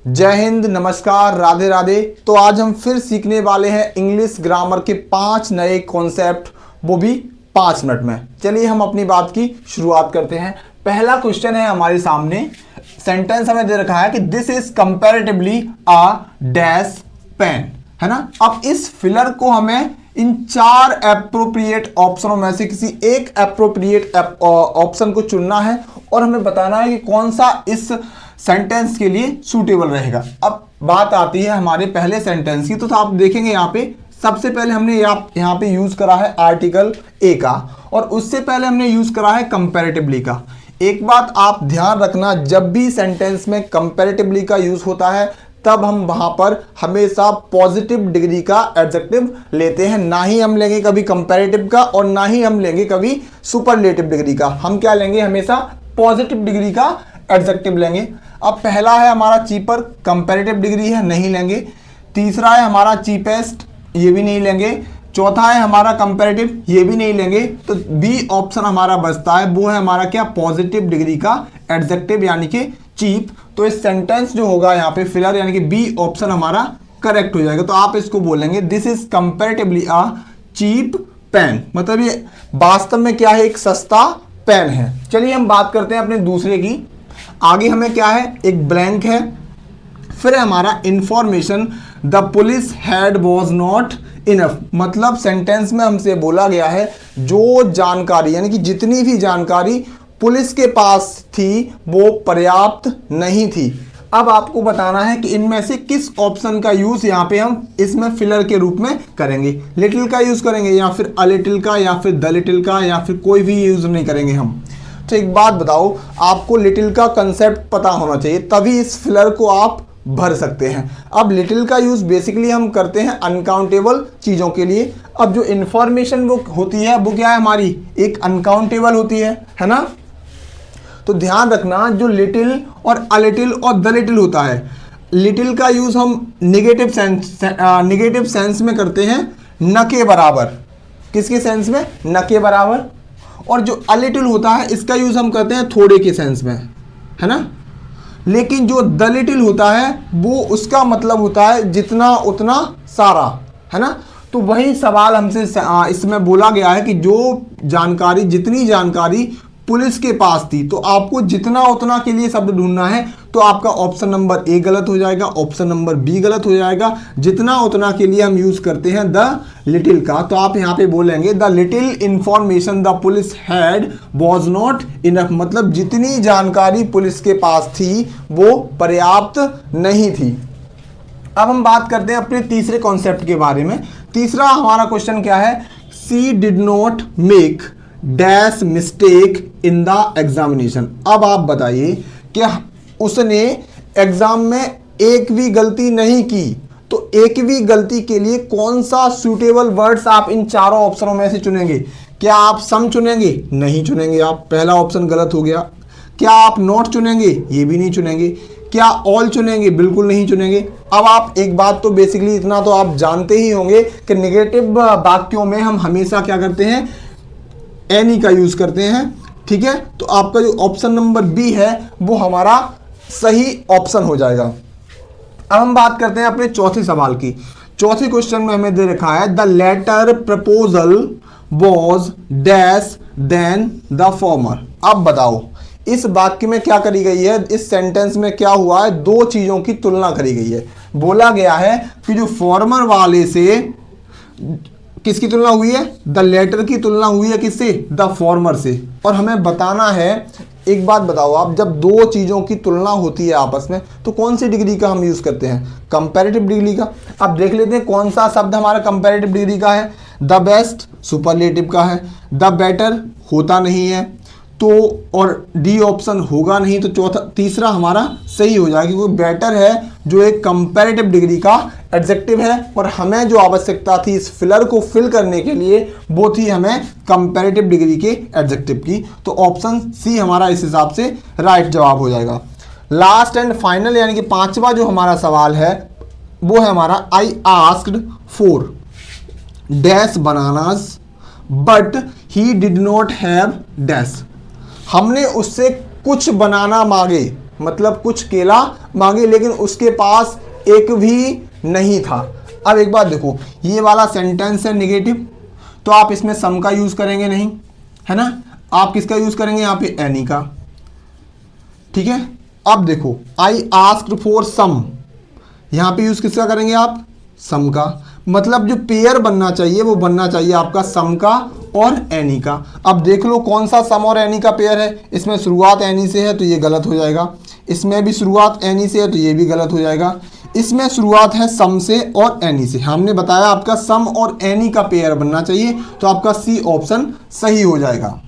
जय हिंद, नमस्कार, राधे राधे। तो आज हम फिर सीखने वाले हैं इंग्लिश ग्रामर के 5 नए कॉन्सेप्ट, वो भी 5 मिनट में। चलिए हम अपनी बात की शुरुआत करते हैं। पहला क्वेश्चन है हमारे सामने, सेंटेंस हमें दे रखा है कि this is comparatively a dash pen, है ना। अब इस फिलर को हमें इन 4 एप्रोप्रिएट ऑप्शनों में से किसी एक एप्रोप्रिएट ऑप्शन को चुनना है और हमें बताना है कि कौन सा इस सेंटेंस के लिए सूटेबल रहेगा। अब बात आती है हमारे पहले सेंटेंस की, तो आप देखेंगे यहाँ पे सबसे पहले हमने यहाँ पे यूज करा है आर्टिकल ए का, और उससे पहले हमने यूज करा है कंपैरेटिवली का। एक बात आप ध्यान रखना, जब भी सेंटेंस में कंपैरेटिवली का यूज होता है तब हम वहां पर हमेशा पॉजिटिव डिग्री का एडजेक्टिव लेते हैं, ना ही हम लेंगे कभी कंपैरेटिव का और ना ही हम लेंगे कभी सुपरलेटिव डिग्री का। हम क्या लेंगे, हमेशा पॉजिटिव डिग्री का एडजेक्टिव लेंगे। अब पहला है हमारा चीपर, कंपैरेटिव डिग्री है, नहीं लेंगे। तीसरा है हमारा चीपेस्ट, ये भी नहीं लेंगे। चौथा है हमारा कंपैरेटिव, ये भी नहीं लेंगे। तो बी ऑप्शन हमारा बचता है, वो है हमारा क्या, पॉजिटिव डिग्री का एडजेक्टिव यानी कि चीप। तो इस सेंटेंस जो होगा यहाँ पे फिलर यानी कि बी ऑप्शन हमारा करेक्ट हो जाएगा। तो आप इसको बोलेंगे this is comparatively a cheap pen, मतलब ये वास्तव में क्या है, एक सस्ता पेन है। चलिए हम बात करते हैं अपने दूसरे की। आगे हमें क्या है, एक ब्लैंक है, फिर हमारा information the police had was not enough, मतलब सेंटेंस में हमसे बोला गया है जो जानकारी यानी कि जितनी भी जानकारी पुलिस के पास थी वो पर्याप्त नहीं थी। अब आपको बताना है कि इनमें से किस ऑप्शन का यूज यहाँ पे हम इसमें फिलर के रूप में करेंगे। लिटिल का यूज करेंगे या फिर अ लिटिल का या फिर द लिटिल का या फिर कोई भी यूज नहीं करेंगे हम। तो एक बात बताओ, आपको लिटिल का कंसेप्ट पता होना चाहिए, तभी इस फिलर को आप भर सकते हैं। अब लिटिल का यूज बेसिकली हम करते हैं अनकाउंटेबल चीजों के लिए। अब जो इंफॉर्मेशन वो होती है वो क्या है, हमारी एक अनकाउंटेबल होती है ना। तो ध्यान रखना, जो लिटिल और अ लिटिल और द लिटिल होता है, लिटिल का यूज हम निगेटिव सेंस में करते हैं, न के बराबर। किसके सेंस में, न के बराबर। और जो अ लिटिल होता है इसका यूज हम करते हैं थोड़े के सेंस में, है ना। लेकिन जो द लिटिल होता है वो उसका मतलब होता है जितना उतना सारा, है ना। तो वही सवाल हमसे इसमें बोला गया है कि जो जानकारी, जितनी जानकारी पुलिस के पास थी, तो आपको जितना उतना के लिए शब्द ढूंढना है। तो आपका ऑप्शन नंबर ए गलत हो जाएगा, ऑप्शन नंबर बी गलत हो जाएगा। जितना उतना के लिए हम यूज करते हैं द लिटिल का। तो आप यहाँ पे बोलेंगे the little information the police had was not enough, मतलब जितनी जानकारी पुलिस के पास थी वो पर्याप्त नहीं थी। अब हम बात करते हैं अपने तीसरे कॉन्सेप्ट के बारे में। तीसरा हमारा क्वेश्चन क्या है, she did not make dash mistake in the examination. अब आप बताइए कि उसने एग्जाम में एक भी गलती नहीं की, तो एक भी गलती के लिए कौन सा सूटेबल वर्ड्स आप इन चारों ऑप्शनों में से चुनेंगे। क्या आप सम चुनेंगे, नहीं चुनेंगे आप, पहला ऑप्शन गलत हो गया। क्या आप नॉट चुनेंगे, ये भी नहीं चुनेंगे। क्या ऑल चुनेंगे, बिल्कुल नहीं चुनेंगे। अब आप एक बात तो बेसिकली इतना तो आप जानते ही होंगे कि नेगेटिव वाक्यों में हम हमेशा क्या करते हैं, एनी का यूज करते हैं, ठीक है। तो आपका जो ऑप्शन नंबर बी है वो हमारा सही ऑप्शन हो जाएगा। अब हम बात करते हैं अपने चौथे सवाल की। चौथे क्वेश्चन में हमें दे रखा है the latter proposal was dash than the former. अब बताओ इस वाक्य में क्या करी गई है, इस सेंटेंस में क्या हुआ है, दो चीजों की तुलना करी गई है। बोला गया है कि जो फॉर्मर वाले से किसकी तुलना हुई है, द लेटर की तुलना हुई है किससे, द फॉर्मर से। और हमें बताना है, एक बात बताओ आप, जब दो चीजों की तुलना होती है आपस में तो कौन सी डिग्री का हम यूज करते हैं, कंपैरेटिव डिग्री का। अब देख लेते हैं कौन सा शब्द हमारा कंपैरेटिव डिग्री का है। द बेस्ट सुपरलेटिव का है, द बेटर होता नहीं है, तो और डी ऑप्शन होगा नहीं, तो तीसरा हमारा सही हो जाएगा क्योंकि बेटर है जो एक कंपैरेटिव डिग्री का एडजेक्टिव है। और हमें जो आवश्यकता थी इस फिलर को फिल करने के लिए वो थी हमें कंपैरेटिव डिग्री के एडजेक्टिव की। तो ऑप्शन सी हमारा इस हिसाब से राइट जवाब हो जाएगा। लास्ट एंड फाइनल यानी कि पांचवा जो हमारा सवाल है वो है हमारा I asked for dash bananas but he did not have dash. हमने उससे कुछ बनाना मांगे, मतलब कुछ केला मांगे लेकिन उसके पास एक भी नहीं था। अब एक बात देखो, ये वाला सेंटेंस है नेगेटिव, तो आप इसमें सम का यूज करेंगे नहीं, है ना, आप किसका यूज करेंगे यहाँ पे, एनी का। ठीक है, अब देखो आई आस्क्ड फॉर सम, यहाँ पे यूज किसका करेंगे आप, सम का। मतलब जो पेयर बनना चाहिए वो बनना चाहिए आपका सम का और एनी का। अब देख लो कौन सा सम और एनी का पेयर है, इसमें शुरुआत एनी से है तो ये गलत हो जाएगा, इसमें भी शुरुआत एनी से है तो ये भी गलत हो जाएगा, इसमें शुरुआत है सम से और एनी से। हमने बताया आपका सम और एनी का पेयर बनना चाहिए, तो आपका सी ऑप्शन सही हो जाएगा।